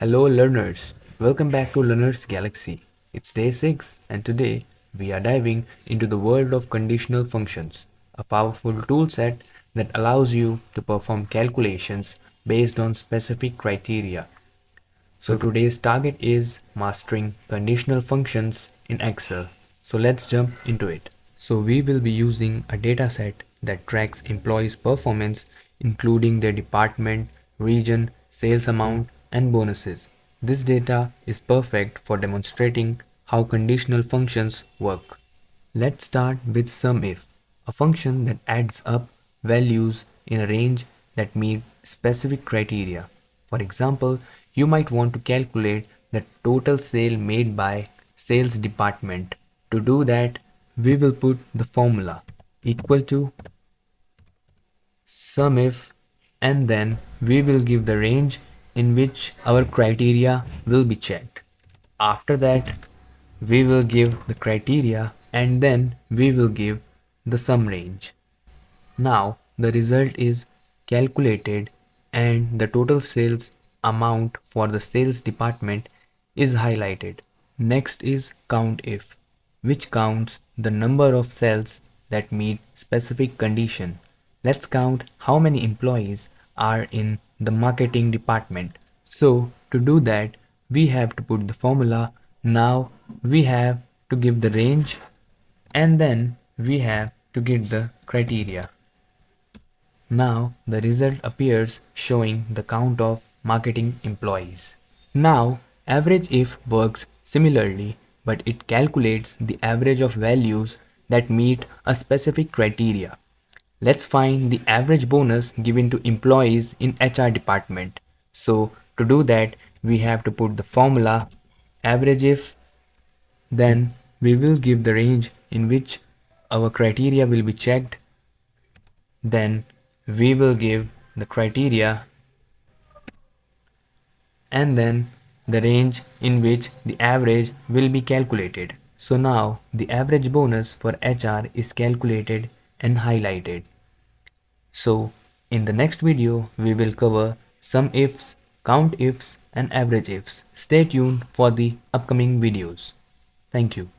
Hello learners, welcome back to Learner's Galaxy. It's day 6 and today we are diving into the world of conditional functions, a powerful toolset that allows you to perform calculations based on specific criteria. So today's target is mastering conditional functions in Excel. So let's jump into it. So we will be using a dataset that tracks employees' performance including their department, region, sales amount and bonuses. This data is perfect for demonstrating how conditional functions work. Let's start with SUMIF, a function that adds up values in a range that meet specific criteria. For example, you might want to calculate the total sale made by sales department. To do that, we will put the formula equal to SUMIF and then we will give the range in which our criteria will be checked. After that, we will give the criteria and then we will give the sum range. Now the result is calculated and the total sales amount for the sales department is highlighted. Next is COUNTIF, which counts the number of cells that meet specific condition. Let's count how many employees are in the marketing department. So to do that, we have to put the formula. Now we have to give the range and then we have to get the criteria. Now the result appears showing the count of marketing employees. Now AVERAGEIF works similarly, but it calculates the average of values that meet a specific criteria. Let's find the average bonus given to employees in HR department. So to do that, we have to put the formula AVERAGEIF, then we will give the range in which our criteria will be checked. Then we will give the criteria and then the range in which the average will be calculated. So now the average bonus for HR is calculated and highlighted. So in the next video we will cover some ifs, count ifs and average ifs. Stay tuned for the upcoming videos. Thank you.